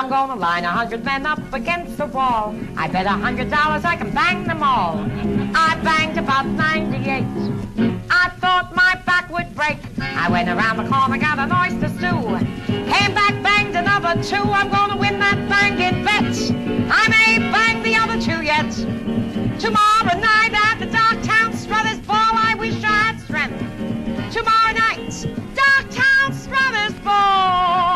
I'm gonna line 100 men up against the wall. I bet $100 I can bang them all. I banged about 98. I thought my back would break. I went around the corner, got an oyster stew. Came back, banged another 2. I'm gonna win that banging bet. I may bang the other 2 yet. Tomorrow night at the Darktown Struthers Ball, I wish I had strength. Tomorrow night, Darktown Struthers Ball.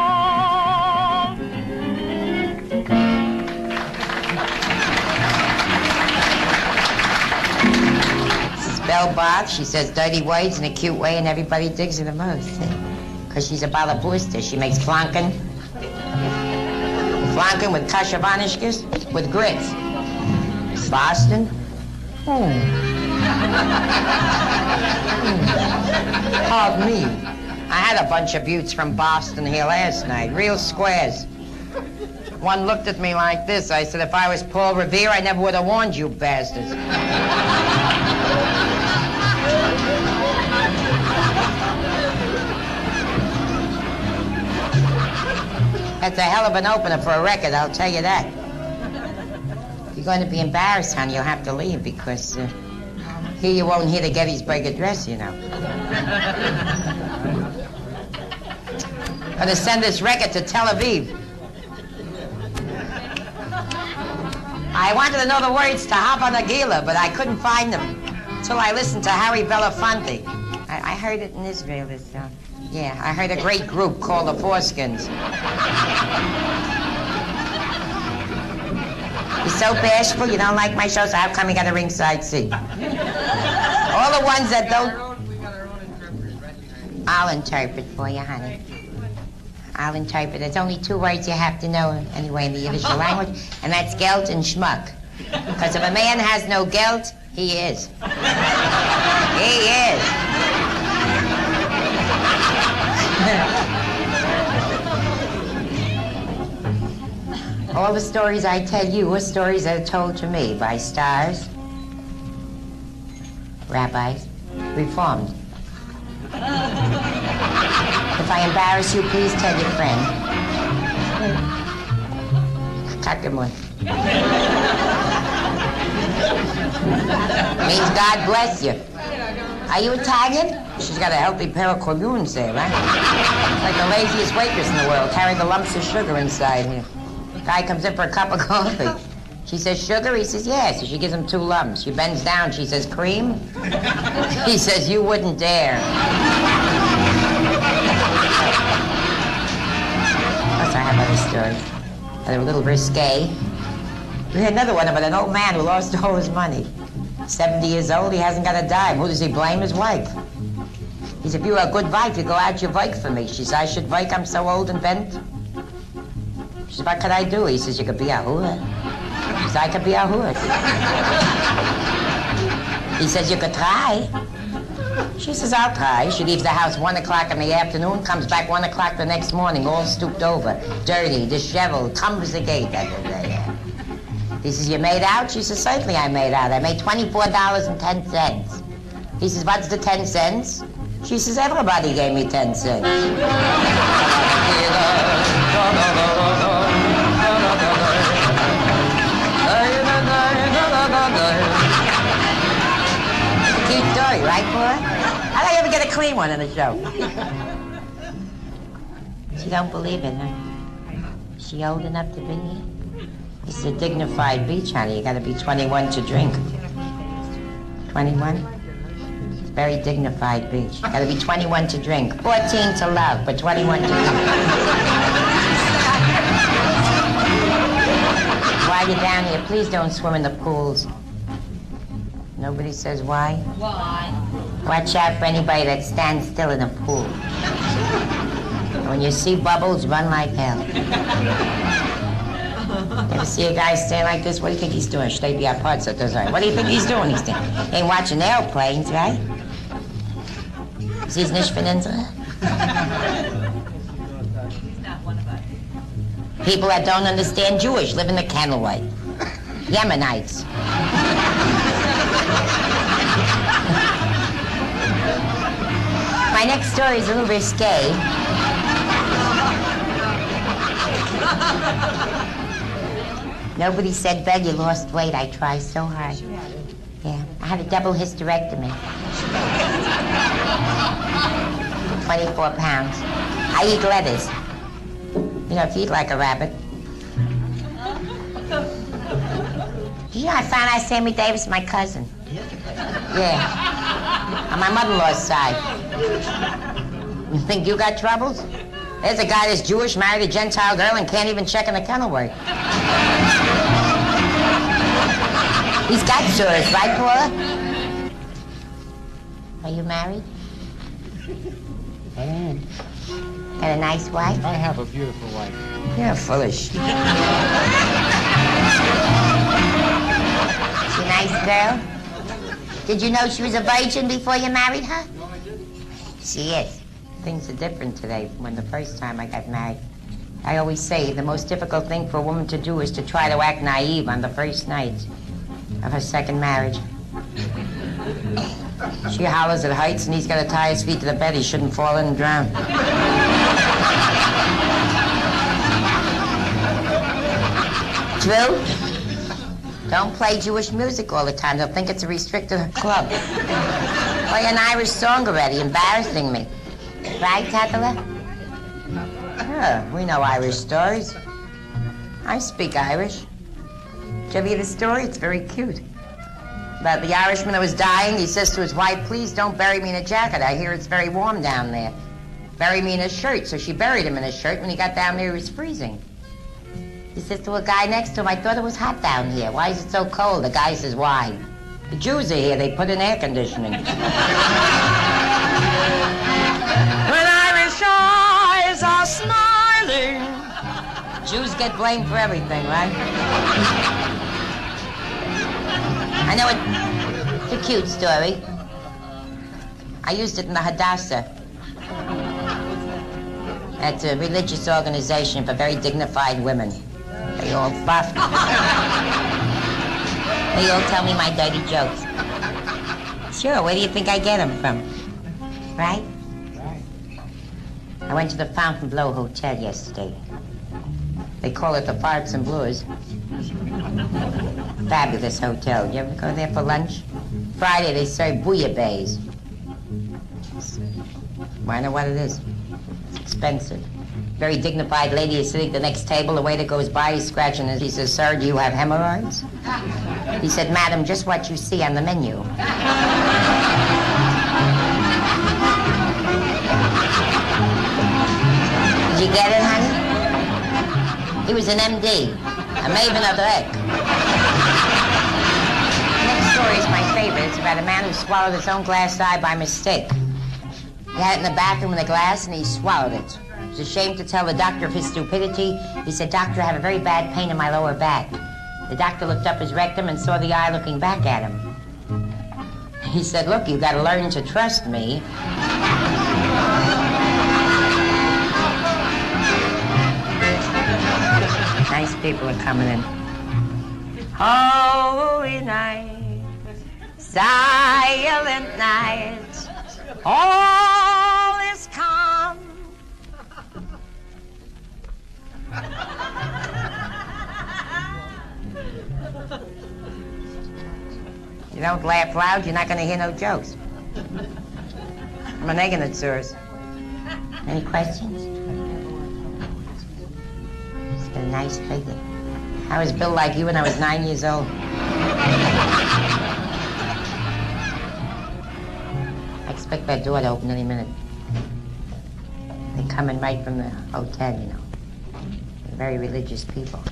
This is Belle Barth. She says dirty words in a cute way, and everybody digs her the most. Because she's a balabooster. She makes flanken. Flanken with kashavanishkas, with grits. Boston. Pardon me. I had a bunch of buttes from Boston here last night, real squares. One looked at me like this. I said, if I was Paul Revere, I never would have warned you bastards. That's a hell of an opener for a record, I'll tell you that. If you're going to be embarrassed, honey, you'll have to leave because here you won't hear the Gettysburg Address, you know. I'm going to send this record to Tel Aviv. I wanted to know the words to Hava Nagila, but I couldn't find them until I listened to Harry Belafonte. I heard it in Israel this time. Yeah, I heard a great group called the Foreskins. You're so bashful, you don't like my show, so how come you got a ringside seat? All the ones that don't... I'll interpret for you, honey. I'll interpret. There's only 2 words you have to know anyway in the Yiddish language, and that's gelt and schmuck. Because if a man has no gelt, he is. He is. All the stories I tell you are stories that are told to me by stars, rabbis, reformed. If I embarrass you, please tell your friend. Kakamun. Means God bless you. Are you Italian? She's got a healthy pair of colognes there, right? Like the laziest waitress in the world, carrying the lumps of sugar inside here. Guy comes in for a cup of coffee. She says, sugar? He says, yeah. So she gives him 2 lumps. She bends down. She says, cream? He says, you wouldn't dare. Plus, I have other stories that are a little risque. We had another one about an old man who lost all his money. 70 years old, he hasn't got a dime. Who does he blame? His wife. He said, if you were a good wife, you go out, you work for me. She says, I should work, I'm so old and bent. She said, what could I do? He says, you could be a whore. She says, I could be a horse. He says, you could try. She says, I'll try. She leaves the house 1 o'clock in the afternoon, comes back 1 o'clock the next morning, all stooped over, dirty, disheveled, comes the gate. He says, you made out? She says, certainly I made out. I made $24.10. He says, what's the 10 cents? She says, everybody gave me 10 cents. Cute story, right, boy? How do I ever get a clean one in the show? She don't believe it, huh? She old enough to be here? This is a dignified beach, honey. You gotta be 21 to drink. 21? It's a very dignified beach. Gotta be 21 to drink. 14 to love, but 21 to drink. While you're down here, please don't swim in the pools. Nobody says why? Why? Watch out for anybody that stands still in a pool. When you see bubbles, run like hell. Ever see a guy stand like this? What do you think he's doing? What do you think he's doing? He ain't watching airplanes, right? He's nicht von unsere? People that don't understand Jewish live in the candlelight. Yemenites. My next story is a little risque. Nobody said, Belle, you lost weight. I tried so hard. Yeah, I had a double hysterectomy. 24 pounds. I eat lettuce. You know, if you eat like a rabbit. Did you know I found out Sammy Davis, my cousin? Yeah. On my mother-in-law's side. You think you got troubles? There's a guy that's Jewish, married a Gentile girl, and can't even check in the kennel work. He's got sores, right, Paula? Are you married? I am. Got a nice wife? I have a beautiful wife. You're foolish. She a nice girl? Did you know she was a virgin before you married her? No, I didn't. She is. Things are different today from when the first time I got married. I always say the most difficult thing for a woman to do is to try to act naive on the first night of her second marriage. She hollers at heights and he's got to tie his feet to the bed. He shouldn't fall in and drown. True? Don't play Jewish music all the time. They'll think it's a restricted club. Play an Irish song already, embarrassing me. Right, Tatala? Yeah, we know Irish stories. I speak Irish. Did you ever hear the story? It's very cute. About the Irishman that was dying, he says to his wife, please don't bury me in a jacket. I hear it's very warm down there. Bury me in a shirt. So she buried him in a shirt. When he got down there, he was freezing. He says to a guy next to him, I thought it was hot down here. Why is it so cold? The guy says, why? The Jews are here. They put in air conditioning. When Irish eyes are smiling. Jews get blamed for everything, right? I know it's a cute story. I used it in the Hadassah. That's a religious organization for very dignified women. They all buff. They all tell me my dirty jokes. Sure, where do you think I get them from? Right? I went to the Fontainebleau Hotel yesterday. They call it the Farts and Blues. Fabulous hotel. You ever go there for lunch? Friday they serve bouillabaisse. I know what it is. It's expensive. Very dignified lady is sitting at the next table. The waiter goes by, he's scratching his. He says, sir, do you have hemorrhoids? He said, madam, just what you see on the menu. Did you get it, honey? He was an MD, a maven of the egg. The next story is my favorite. It's about a man who swallowed his own glass eye by mistake. He had it in the bathroom in the glass and he swallowed it. He was ashamed to tell the doctor of his stupidity. He said, doctor, I have a very bad pain in my lower back. The doctor looked up his rectum and saw the eye looking back at him. He said, look, you've got to learn to trust me. Nice people are coming in. Holy night, silent night, all is calm. You don't laugh loud, you're not going to hear no jokes. I'm an Eggenitz. Any questions? He's got a nice figure. I was built like you when I was 9 years old. I expect that door to open any minute. They're coming right from the hotel, you know. They're very religious people.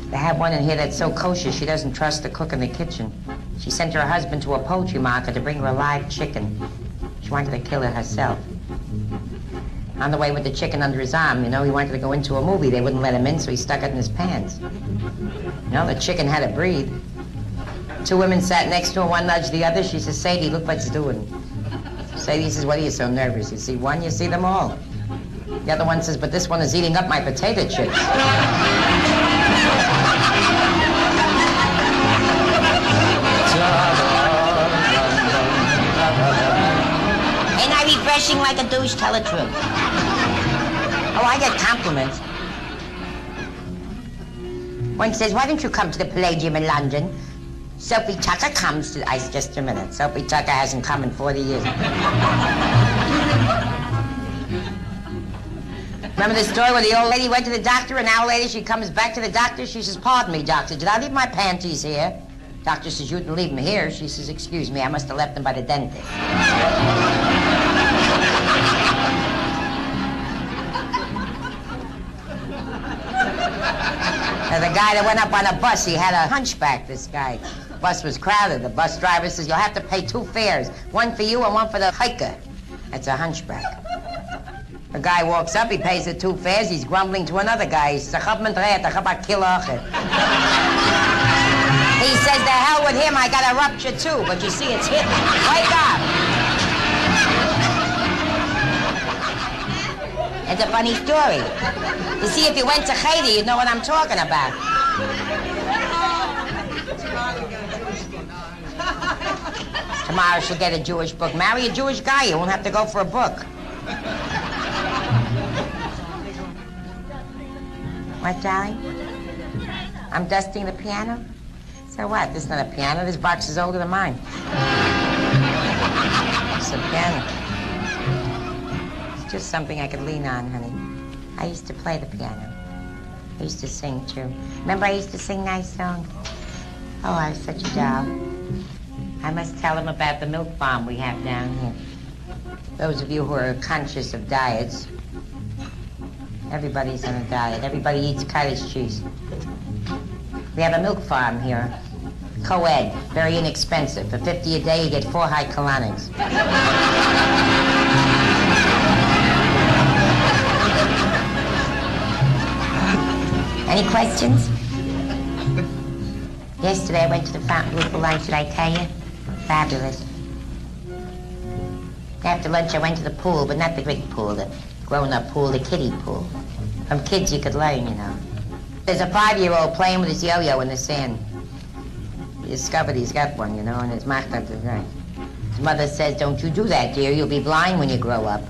They have one in here that's so kosher she doesn't trust the cook in the kitchen. She sent her husband to a poultry market to bring her a live chicken. She wanted to kill it herself. On the way with the chicken under his arm, you know, he wanted to go into a movie. They wouldn't let him in, so he stuck it in his pants. You know, the chicken had to breathe. Two women sat next to him, one nudged the other. She says, Sadie, look what he's doing. Sadie says, what are you so nervous? You see one, you see them all. The other one says, but this one is eating up my potato chips. Ain't I refreshing like a douche? Tell the truth. Oh, I get compliments. One says, why don't you come to the Palladium in London? Sophie Tucker comes to... I said, just a minute. Sophie Tucker hasn't come in 40 years. Remember the story where the old lady went to the doctor, an hour later she comes back to the doctor? She says, pardon me, doctor, did I leave my panties here? Doctor says, you didn't leave them here. She says, excuse me, I must have left them by the dentist. Now, the guy that went up on a bus, he had a hunchback, this guy. The bus was crowded. The bus driver says, you'll have to pay 2 fares, one for you and one for the hiker. That's a hunchback. The guy walks up, he pays the 2 fares, he's grumbling to another guy. He says, he says, the hell with him, I got a rupture too, but you see, it's hidden. Wake up! It's a funny story. You see, if you went to Haiti, you'd know what I'm talking about. Tomorrow she'll get a Jewish book. Marry a Jewish guy, you won't have to go for a book. What, darling? I'm dusting the piano? So what? This is not a piano. This box is older than mine. It's a piano. It's just something I could lean on, honey. I used to play the piano. I used to sing, too. Remember I used to sing nice songs? Oh, I was such a doll. I must tell them about the milk farm we have down here. Those of you who are conscious of diets, everybody's on a diet. Everybody eats cottage cheese. We have a milk farm here. Co-ed, very inexpensive. For $50 a day, you get 4 high colonics. Any questions? Yesterday, I went to the Fontainebleau for lunch. Did I tell you? Fabulous. After lunch, I went to the pool, but not the big pool, the grown-up pool, the kiddie pool. From kids, you could learn, you know. There's a 5-year-old playing with his yo-yo in the sand. He discovered he's got one, you know, and it's marked up to right. His mother says, don't you do that, dear. You'll be blind when you grow up.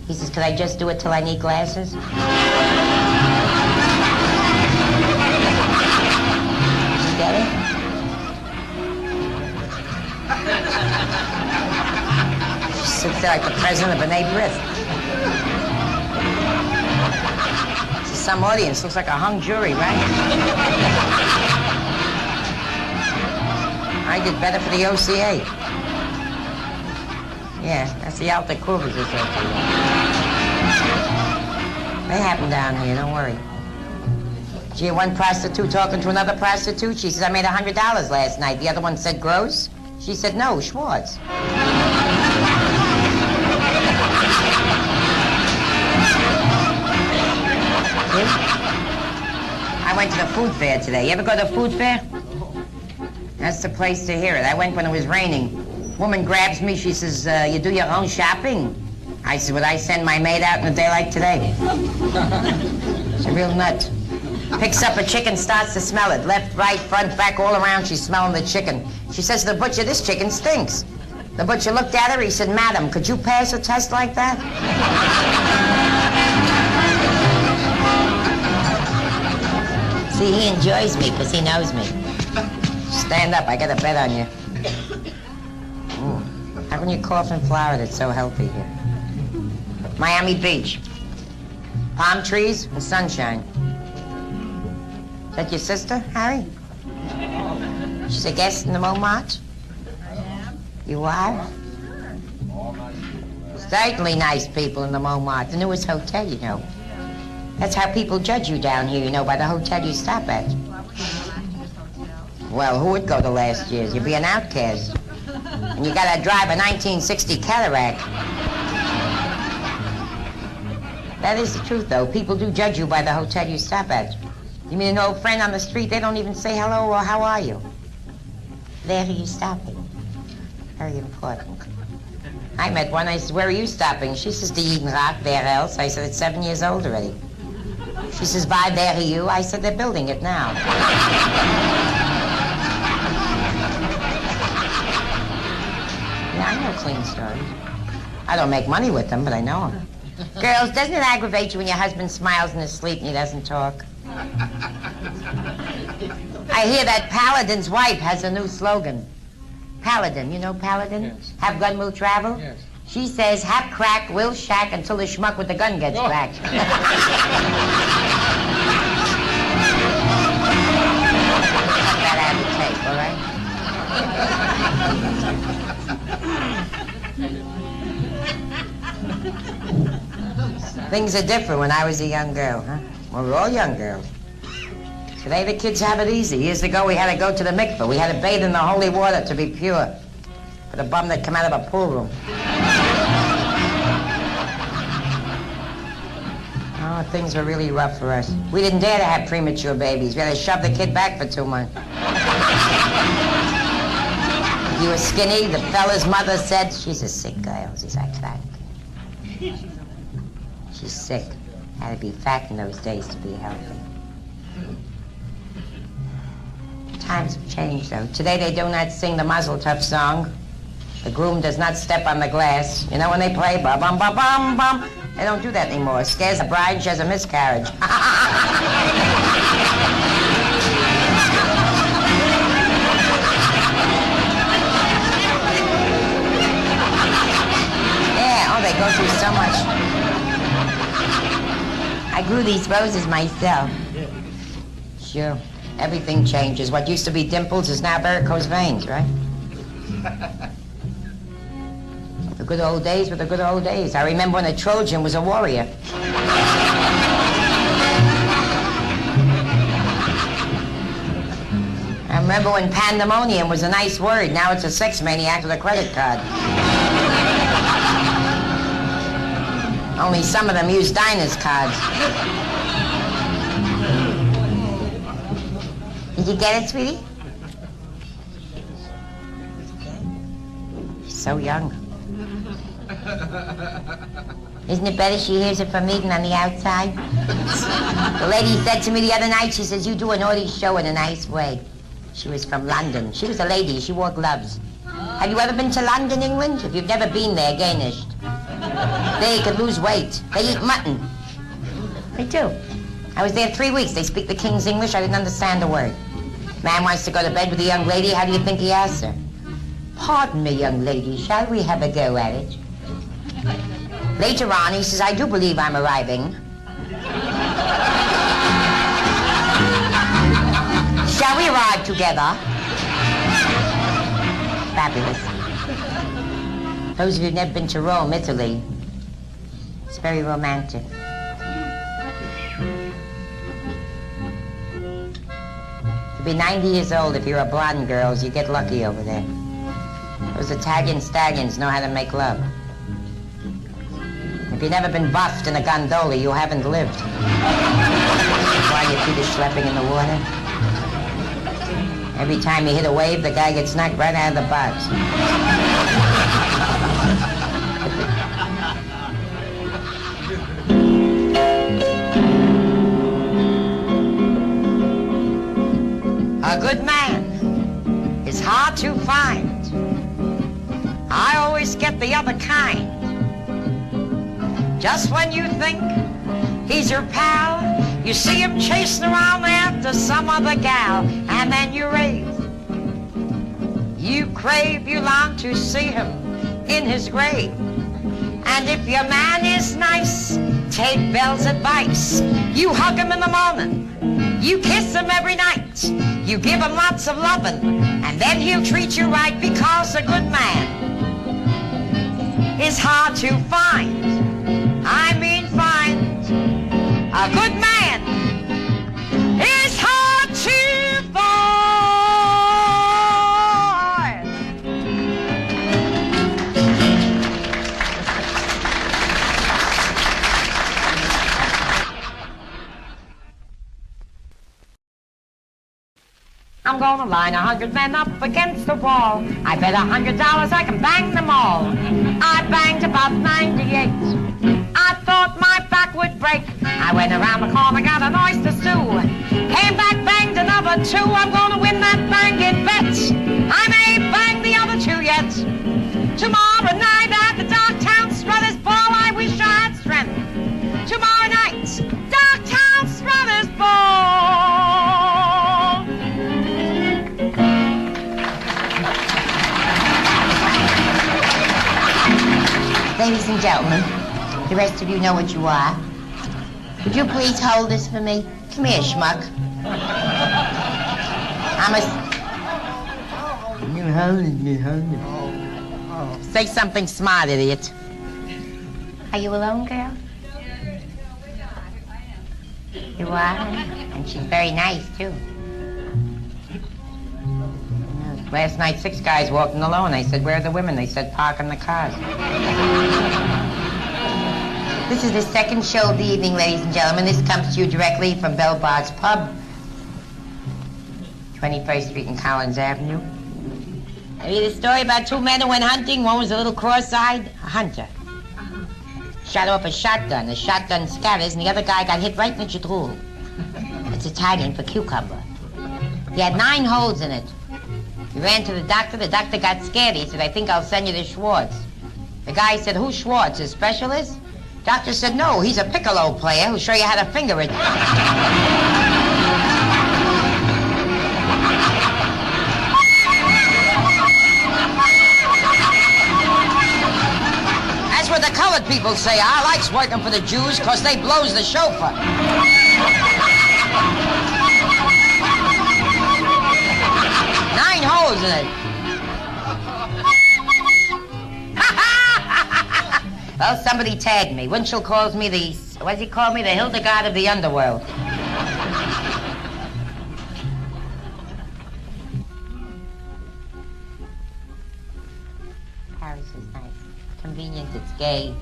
He says, could I just do it till I need glasses? You get it? She sits there like the president of B'nai B'rith. Some audience looks like a hung jury, right? I did better for the OCA. Yeah, that's the Alta Cougars Association. They happen down here, don't worry. Did you hear one prostitute talking to another prostitute? She says, I made $100 last night. The other one said, gross? She said, no, Schwartz. I went to the food fair today. You ever go to the food fair? That's the place to hear it. I went when it was raining. Woman grabs me, she says, you do your own shopping? I said, would I send my maid out in a day like today? She's a real nut. Picks up a chicken, starts to smell it. Left, right, front, back, all around, she's smelling the chicken. She says to the butcher, this chicken stinks. The butcher looked at her, he said, madam, could you pass a test like that? See, he enjoys me because he knows me. Stand up, I got a bet on you. Ooh. How can you cough in Florida? It's so healthy here. Miami Beach. Palm trees and sunshine. Is that your sister, Harry? She's a guest in the Montmartre? I am. You are? Certainly nice people in the Montmartre, the newest hotel, you know. That's how people judge you down here, you know, by the hotel you stop at. Well, who would go to last year's? You'd be an outcast. And you gotta drive a 1960 Cadillac. That is the truth, though. People do judge you by the hotel you stop at. You meet an old friend on the street, they don't even say hello or how are you. Where are you stopping? Very important. I met one, I said, where are you stopping? She says, the Eden Rock, where else? I said, it's 7 years old already. She says, why, where are you? I said, they're building it now. Yeah, I know clean stories. I don't make money with them, but I know them. Girls, doesn't it aggravate you when your husband smiles in his sleep and he doesn't talk? I hear that Paladin's wife has a new slogan. Paladin, you know Paladin? Yes. Have gun, will travel? Yes. She says, have crack, will shack until the schmuck with the gun gets back. Cut that out of the tape, all right? Things are different when I was a young girl, huh? Well, we're all young girls. Today the kids have it easy. Years ago we had to go to the mikveh. We had to bathe in the holy water to be pure. For the bum that come out of a pool room. Oh, things were really rough for us. We didn't dare to have premature babies. We had to shove the kid back for 2 months. If you were skinny, the fella's mother said, she's a sick girl. She's like that. She's sick. Had to be fat in those days to be healthy. Times have changed, though. Today they do not sing the Mazel Tov song. The groom does not step on the glass. You know when they play ba-bum-ba-bum-bum? They don't do that anymore. It scares the bride, she has a miscarriage. Yeah, oh, they go through so much. I grew these roses myself. Sure. Everything changes. What used to be dimples is now varicose veins, right? The good old days were the good old days. I remember when a Trojan was a warrior. I remember when pandemonium was a nice word. Now it's a sex maniac with a credit card. Only some of them use Dinah's cards. Did you get it, sweetie? She's so young. Isn't it better she hears it from me than on the outside? The lady said to me the other night, she says, you do a naughty show in a nice way. She was from London. She was a lady. She wore gloves. Have you ever been to London, England? If you've never been there, Ganished. There you could lose weight. They eat mutton. They do. I was there 3 weeks. They speak the King's English. I didn't understand a word. Man wants to go to bed with a young lady. How do you think he asks her? Pardon me, young lady. Shall we have a go at it? Later on, he says, I do believe I'm arriving. Shall we arrive together? Fabulous. Those of you who've never been to Rome, Italy, it's very romantic. To be 90 years old, if you're a blonde girl, you get lucky over there. Those Italian stallions know how to make love. If you've never been buffed in a gondola, you haven't lived. While your feet are schlepping in the water. Every time you hit a wave, the guy gets knocked right out of the box. A good man is hard to find. I always get the other kind. Just when you think he's your pal, you see him chasing around after some other gal, and then you rave. You crave, you long to see him in his grave. And if your man is nice, take Belle's advice. You hug him in the morning, you kiss him every night, you give him lots of loving, and then he'll treat you right, because a good man is hard to find. I mean find. A good man is hard to find. I'm gonna line 100 men up against the wall. I bet $100 I can bang them all. I banged about 98. I thought my back would break. I went around the corner, got an oyster stew. Came back, banged another 2. I'm gonna win that banging bet. I may bang the other 2 yet. Tomorrow night at the Darktown Strutters Ball, I wish I had strength. gentlemen, the rest of you know what you are. Would you please hold this for me? Come here, schmuck. You hold it. Say something smart, idiot. Are you alone, girl? You are? And she's very nice, too. Last night, 6 guys walked in alone. I said, where are the women? They said, park in the cars. This is the second show of the evening, ladies and gentlemen. This comes to you directly from Belle Barth's Pub, 21st Street and Collins Avenue. I read a story about 2 men who went hunting. One was a little cross-eyed, a hunter. Shot off a shotgun. The shotgun scatters, and the other guy got hit right in the jadrul. It's Italian for cucumber. He had 9 holes in it. He ran to the doctor. The doctor got scared. He said, I think I'll send you to Schwartz. The guy said, who's Schwartz, a specialist? Doctor said, no, he's a piccolo player who'll show you how to finger it. That's what the colored people say. I likes working for the Jews because they blows the chauffeur. 9 holes in it. Well, somebody tagged me. Winchell calls me the, what does he call me? The Hildegard of the underworld. Paris is nice. Convenient, it's gay.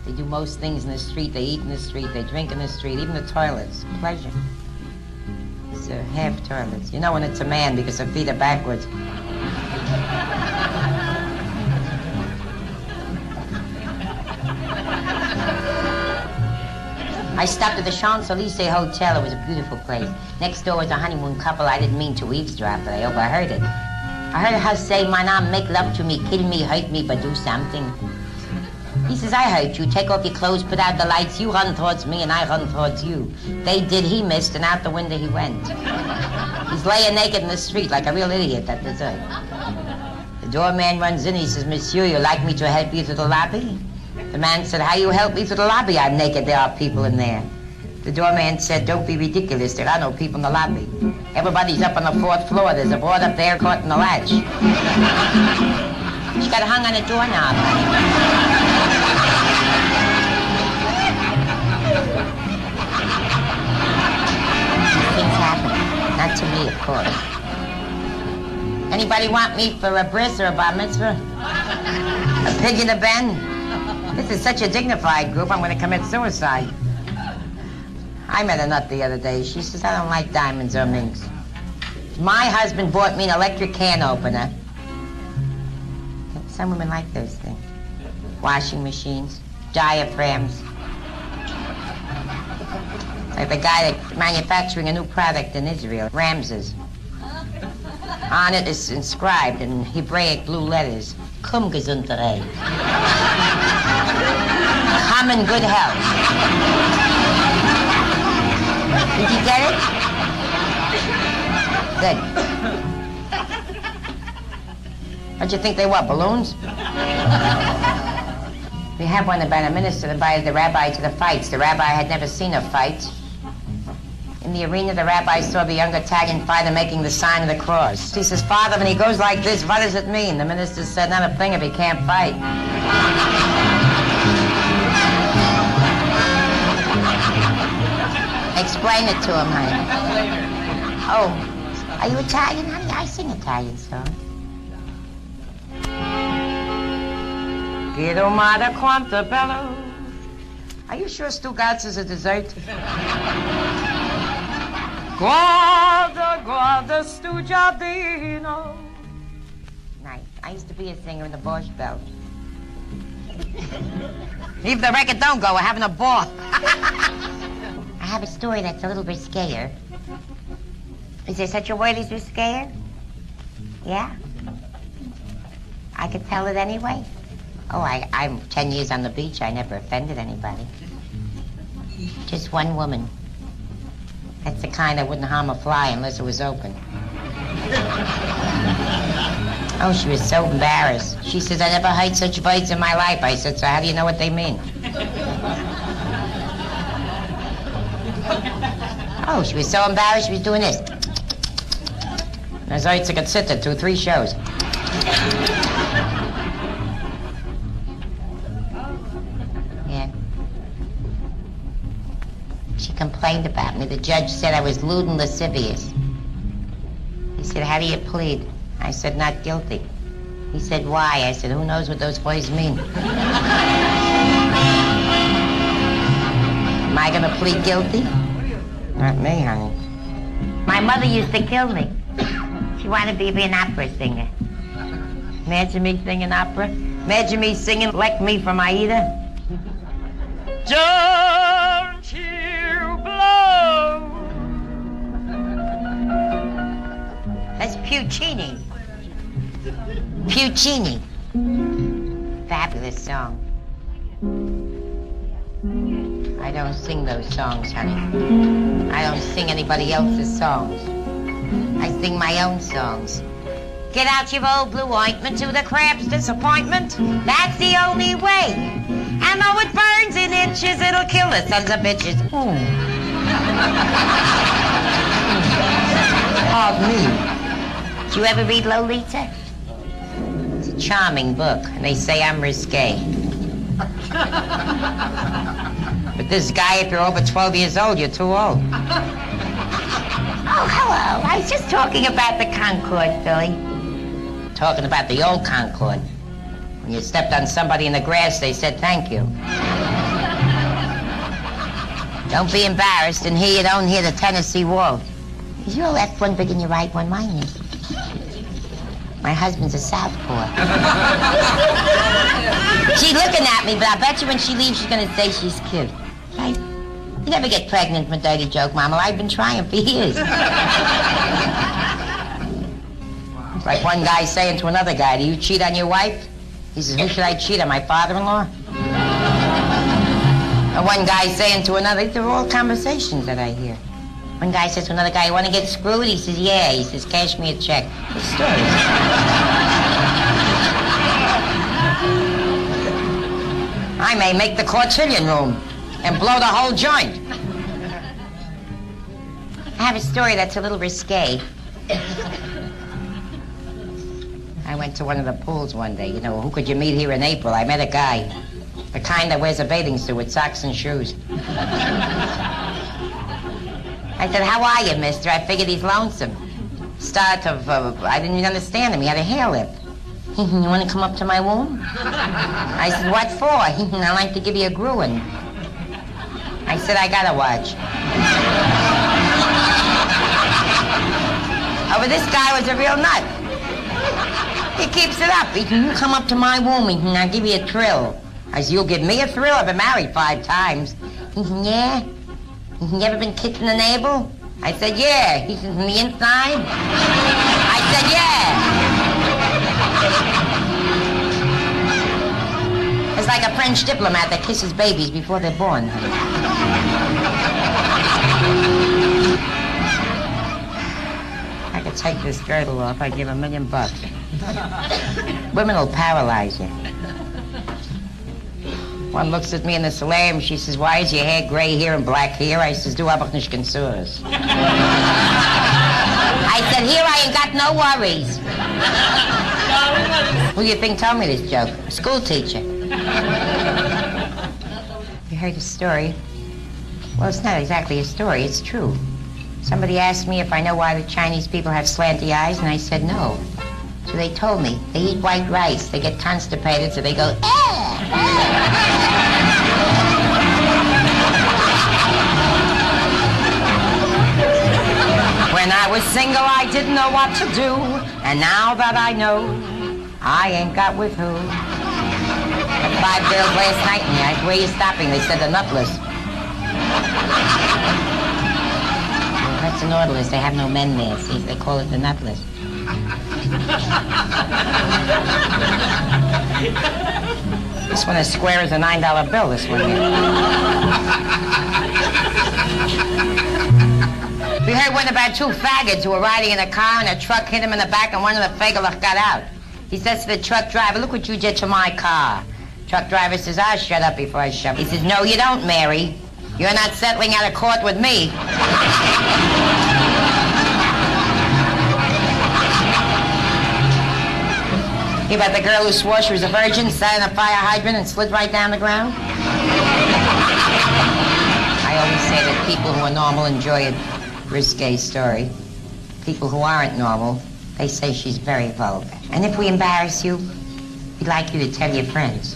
They do most things in the street. They eat in the street. They drink in the street. Even the toilets. Pleasure. It's half toilets. You know when it's a man because their feet are backwards. I stopped at the Champs-Élysées Hotel. It was a beautiful place. Next door was a honeymoon couple. I didn't mean to eavesdrop, but I overheard it. I heard her say, Manam, make love to me, kill me, hurt me, but do something. He says, I hurt you. Take off your clothes, put out the lights. You run towards me, and I run towards you. They did. He missed, and out the window he went. He's laying naked in the street like a real idiot at dessert. The doorman runs in. He says, Monsieur, you like me to help you to the lobby? The man said, how you help me to the lobby? I'm naked. There are people in there. The doorman said, don't be ridiculous. There are no people in the lobby. Everybody's up on the 4th floor. There's a board up there caught in the latch. She got hung on a doorknob. Things happen. Not to me, of course. Anybody want me for a bris or a bar mitzvah? A pig in a bend? This is such a dignified group, I'm going to commit suicide. I met a nut the other day. She says, I don't like diamonds or minks. My husband bought me an electric can opener. Some women like those things. Washing machines, diaphragms. It's like the guy that's manufacturing a new product in Israel, Ramses. On it is inscribed in Hebraic blue letters, Kum Gesundheit. Common good health. Did you get it? Good. What'd you think they were, balloons? We had one about a minister that invited the rabbi to the fights. The rabbi had never seen a fight. In the arena, the rabbi saw the young Italian fighter making the sign of the cross. He says, Father, when he goes like this, what does it mean? The minister said, not a thing if he can't fight. Explain it to him, honey. Oh, are you Italian, honey? I sing Italian songs. Quiero mare quanta bello. Are you sure Stugatz is a dessert? Guarda, guarda, stu giardino. Nice. I used to be a singer in the Borscht Belt. Leave the record, don't go. We're having a ball. I have a story that's a little risqué. Is there such a word as risqué? Yeah? I could tell it anyway? Oh, I'm 10 years on the beach. I never offended anybody. Just one woman. That's the kind that wouldn't harm a fly unless it was open. Oh, she was so embarrassed. She says, I never heard such words in my life. I said, so how do you know what they mean? Oh, she was so embarrassed, she was doing this. And I thought I could sit there 2-3 shows. Yeah. She complained about me. The judge said I was lewd and lascivious. He said, how do you plead? I said, not guilty. He said, why? I said, who knows what those words mean? Am I gonna plead guilty? Not me, honey. My mother used to kill me. She wanted me to be an opera singer. Imagine me singing opera. Imagine me singing Let Me from Aida. Don't you blow. That's Puccini. Puccini. Fabulous song. I don't sing those songs, honey. I don't sing anybody else's songs. I sing my own songs. Get out your old blue ointment to the crab's disappointment. That's the only way. And though it burns in inches, it'll kill the sons of bitches. Oh, me. Did you ever read Lolita? It's a charming book, and they say I'm risque. But this guy, if you're over 12 years old, you're too old. Oh, hello. I was just talking about the Concorde, Philly. Talking about the old Concorde. When you stepped on somebody in the grass, they said thank you. Don't be embarrassed, and here you don't hear the Tennessee Waltz. Is your left one big and your right one? Mine is. My husband's a southpaw. She's looking at me, but I bet you when she leaves, she's gonna say she's cute. Right? You never get pregnant from a dirty joke, Mama. I've been trying for years. It's like one guy saying to another guy, do you cheat on your wife? He says, who should I cheat on, my father-in-law? And one guy saying to another, these are all conversations that I hear. One guy says to another guy, you want to get screwed? He says, yeah. He says, cash me a check. Good stories. I may make the cotillion room and blow the whole joint. I have a story that's a little risque. I went to one of the pools one day. You know, who could you meet here in April? I met a guy. The kind that wears a bathing suit with socks and shoes. I said, how are you, mister? I figured he's lonesome. I didn't even understand him. He had a hair lip. You want to come up to my room? I said, what for? I'd like to give you a gruin. I said, I gotta watch. Oh, but this guy was a real nut. He keeps it up. He said, you come up to my room and I'll give you a thrill. I said, you'll give me a thrill? I've been married 5 times. He said, yeah? You ever been kicked in the navel? I said, yeah. He said, from the inside? I said, yeah. It's like a French diplomat that kisses babies before they're born. I could take this girdle off, I'd give $1 million. Women will paralyze you. One looks at me in the solarium, she says, why is your hair gray hair and black hair? I says, du hab ich nicht Consuers. I said, here I ain't got no worries. Who do you think told me this joke? A school teacher. You heard a story? Well, it's not exactly a story, it's true. Somebody asked me if I know why the Chinese people have slanty eyes, and I said no. So they told me, they eat white rice, they get constipated, so they go, When I was single, I didn't know what to do, and now that I know, I ain't got with who. Had 5 girls last night, and I said, where are you stopping? They said, the nutless. Well, that's an orderless. They have no men there, see? They call it the nutless. This one is square as a $9 bill, this one here. We heard one about 2 faggots who were riding in a car and a truck hit them in the back and one of the faggots got out. He says to the truck driver, look what you did to my car. Truck driver says, I'll shut up before I shove. He says, no, you don't, Mary. You're not settling out of court with me. Hear about the girl who swore she was a virgin, sat in a fire hydrant, and slid right down the ground? I always say that people who are normal enjoy a risque story. People who aren't normal, they say she's very vulgar. And if we embarrass you, we'd like you to tell your friends.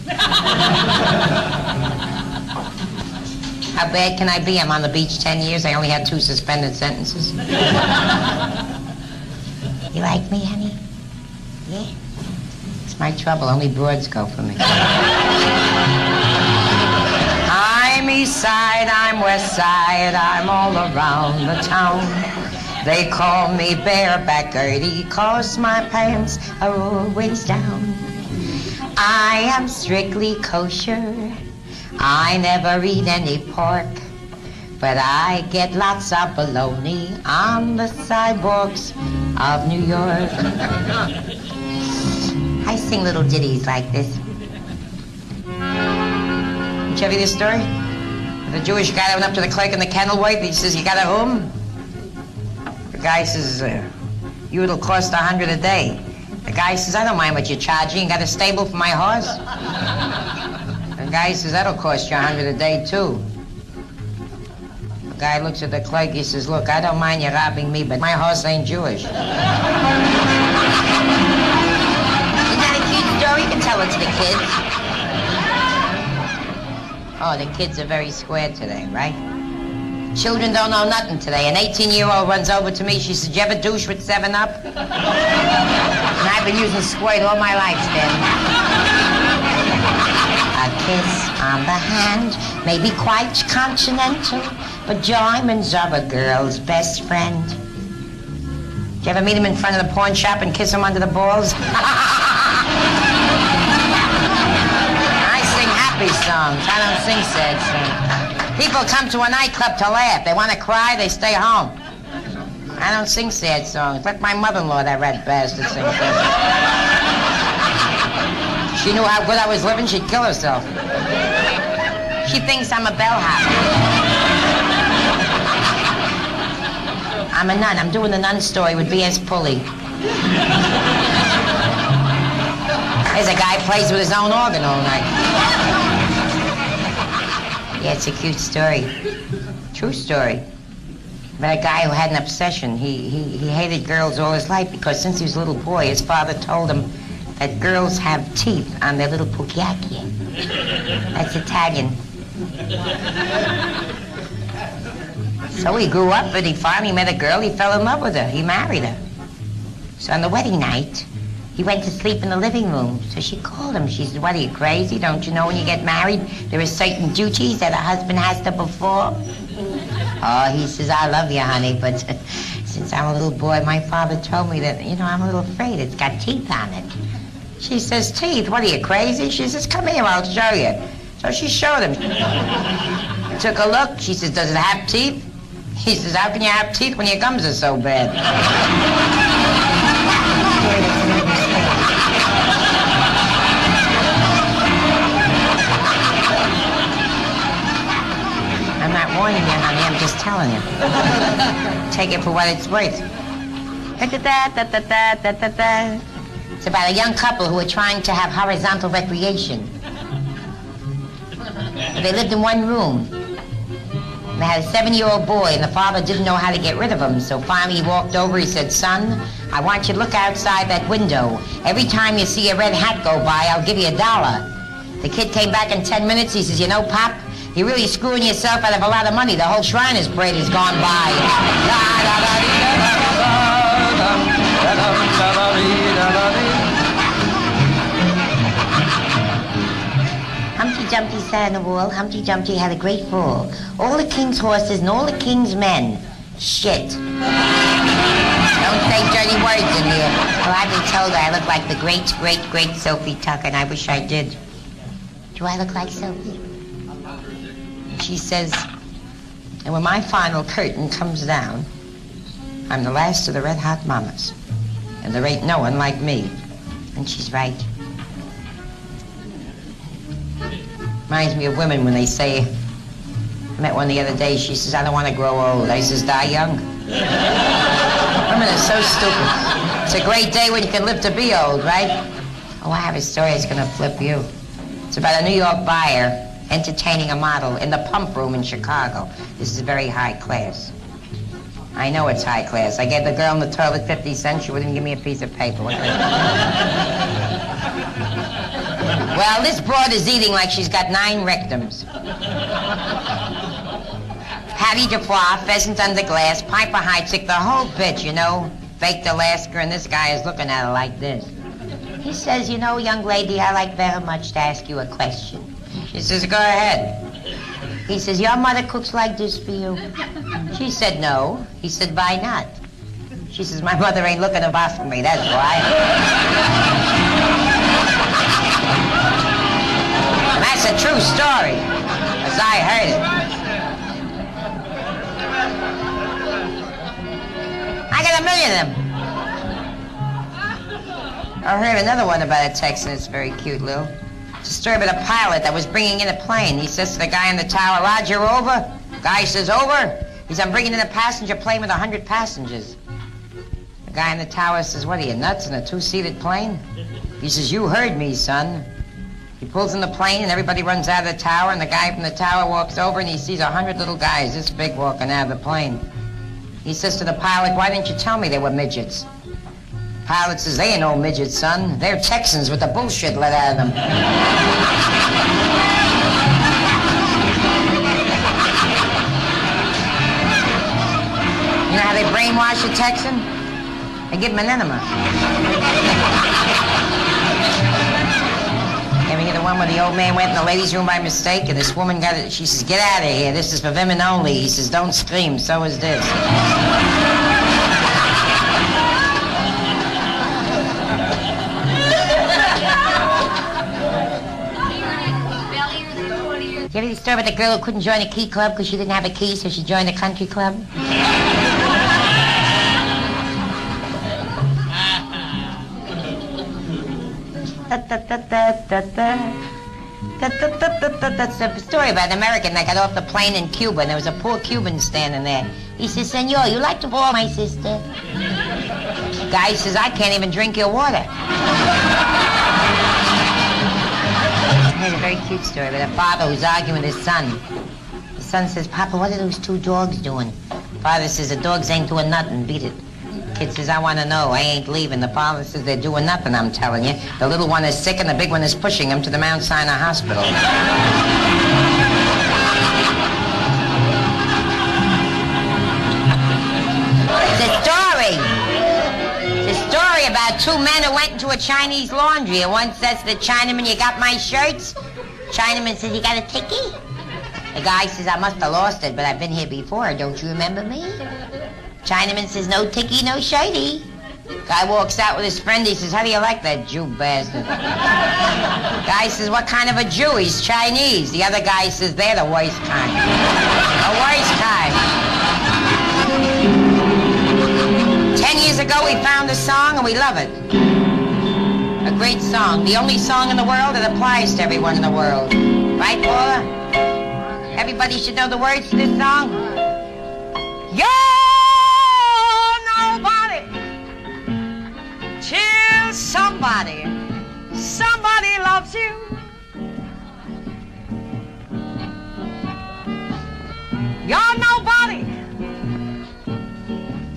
How bad can I be? I'm on the beach 10 years. I only had 2 suspended sentences. You like me, honey? Yeah? It's my trouble. Only broads go for me. I'm east side, I'm west side, I'm all around the town. They call me bareback Gertie 'cause my pants are always down. I am strictly kosher. I never eat any pork, but I get lots of bologna on the sidewalks of New York. I sing little ditties like this. Did you ever hear this story? The Jewish guy that went up to the clerk in the Kenilworth, he says, you got a room? The guy says, it'll cost $100 a day. The guy says, I don't mind what you're charging. Got a stable for my horse? The guy says, that'll cost you $100 a day, too. The guy looks at the clerk, he says, look, I don't mind you robbing me, but my horse ain't Jewish. Isn't that a cute story? You can tell it to the kids. Oh, the kids are very square today, right? Children don't know nothing today. An 18-year-old runs over to me. She says, you ever douche with 7-Up? And I've been using Squirt all my life, Stanley. A kiss on the hand may be quite continental, but diamonds are a girl's best friend. Did you ever meet him in front of the pawn shop and kiss him under the balls? I sing happy songs. I don't sing sad songs. People come to a nightclub to laugh. They want to cry, they stay home. I don't sing sad songs. Let my mother-in-law, that rat bastard, sing sad songs. She knew how good I was living, she'd kill herself. She thinks I'm a bellhop. I'm a nun. I'm doing the nun story with B.S. Pulley. There's a guy plays with his own organ all night. Yeah, it's a cute story. True story. About a guy who had an obsession. He hated girls all his life because since he was a little boy, his father told him that girls have teeth on their little pugliacchie. That's Italian. So he grew up and he finally met a girl. He fell in love with her. He married her. So on the wedding night, he went to sleep in the living room. So she called him. She said, what, are you crazy? Don't you know when you get married, there are certain duties that a husband has to perform? Oh, he says, I love you, honey, but since I'm a little boy, my father told me that, I'm a little afraid it's got teeth on it. She says, teeth? What, are you crazy? She says, come here, I'll show you. So she showed him. Took a look. She says, does it have teeth? He says, how can you have teeth when your gums are so bad? I'm not warning you, honey. I'm just telling you. Take it for what it's worth. It's about a young couple who are trying to have horizontal recreation. They lived in one room. They had a 7-year-old boy, and the father didn't know how to get rid of him. So finally he walked over, he said, son, I want you to look outside that window. Every time you see a red hat go by, I'll give you $1. The kid came back in 10 minutes. He says, Pop, you're really screwing yourself out of a lot of money. The whole Shriners parade has gone by. Humpty Dumpty sat on the wall. Humpty Dumpty had a great fall. All the king's horses and all the king's men. Shit. Don't say dirty words in here. Well, I've been told I look like the great, great, great Sophie Tucker, and I wish I did. Do I look like Sophie? She says, and when my final curtain comes down, I'm the last of the red hot mamas. And there ain't no one like me. And she's right. Reminds me of women when they say, I met one the other day, she says, I don't want to grow old. I says, die young. Women are so stupid. It's a great day when you can live to be old, right? Oh, I have a story that's going to flip you. It's about a New York buyer entertaining a model in the pump room in Chicago. This is very high class. I know it's high class. I gave the girl in the toilet 50 cents. She wouldn't give me a piece of paper. What can I do? Well, this broad is eating like she's got 9 rectums. Hattie Dufois, pheasant under glass, Piper Heidsieck, the whole bitch, you know. Baked Alaska, and this guy is looking at her like this. He says, you know, young lady, I'd like very much to ask you a question. She says, go ahead. He says, your mother cooks like this for you? She said, no. He said, why not? She says, my mother ain't looking to boss for me, that's why. And that's a true story, as I heard it. I got a million of them. I heard another one about a Texan. It's very cute, Lil. It's a story about a pilot that was bringing in a plane. He says to the guy in the tower, Roger, over. Guy says, over. He says, I'm bringing in a passenger plane with 100 passengers. The guy in the tower says, what are you, nuts, in a 2-seated plane? He says, you heard me, son. He pulls in the plane and everybody runs out of the tower, and the guy from the tower walks over and he sees 100 little guys this big walking out of the plane. He says to the pilot, why didn't you tell me they were midgets? Pilot says, they ain't no midgets, son. They're Texans with the bullshit let out of them. You know how they brainwash a Texan? They give him an enema. Ever hear the one where the old man went in the ladies' room by mistake and this woman got it? She says, get out of here. This is for women only. He says, don't scream. So is this. You ever hear the story about the girl who couldn't join a key club because she didn't have a key, so she joined a country club? That's a story about an American that got off the plane in Cuba, and there was a poor Cuban standing there. He says, Senor, you like to bore my sister? Guy says, I can't even drink your water. I heard a very cute story about a father who's arguing with his son. His son says, Papa, what are those 2 dogs doing? Father says, the dogs ain't doing nothing, beat it. Kid says, I want to know, I ain't leaving. The father says, they're doing nothing, I'm telling you. The little one is sick and the big one is pushing him to the Mount Sinai hospital. It's a story about 2 men who went into a Chinese laundry, and one says to the Chinaman, you got my shirts? Chinaman says, you got a ticket? The guy says, I must have lost it, but I've been here before. Don't you remember me? Chinaman says, no ticky, no shirty. Guy walks out with his friend. He says, how do you like that Jew bastard? Guy says, what kind of a Jew? He's Chinese. The other guy says, they're the worst kind. The worst kind. 10 years ago, we found a song and we love it. A great song. The only song in the world that applies to everyone in the world. Right, Paula? Everybody should know the words to this song. You're nobody till somebody loves you. You're nobody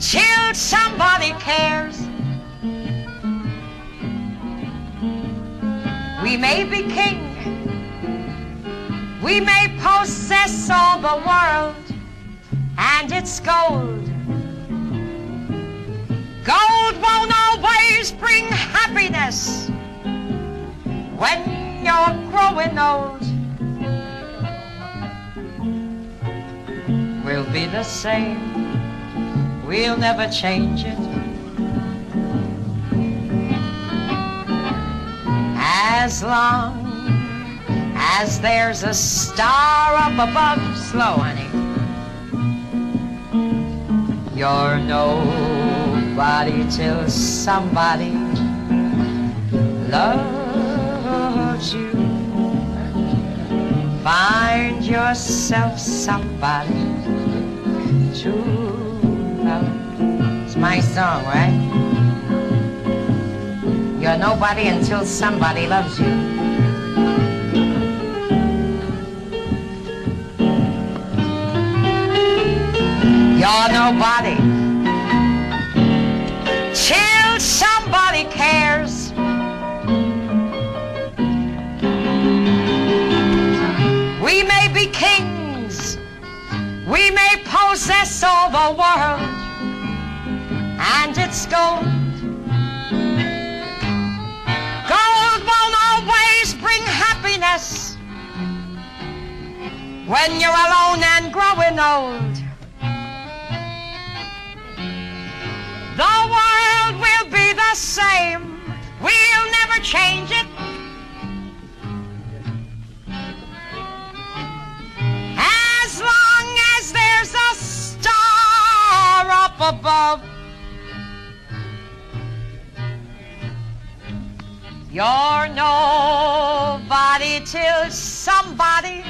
till somebody cares. We may be king, we may possess all the world and its gold. Gold won't always bring happiness when you're growing old. We'll be the same, we'll never change it. As long as there's a star up above, slow, honey. You're nobody till somebody loves you. Find yourself somebody to love. It's my song, right? You're nobody until somebody loves you. You're nobody till somebody cares. We may be kings, we may possess all the world and its gold. Gold won't always bring happiness when you're alone and growing old. The world will be the same, we'll never change it. As long as there's a star up above. You're nobody till somebody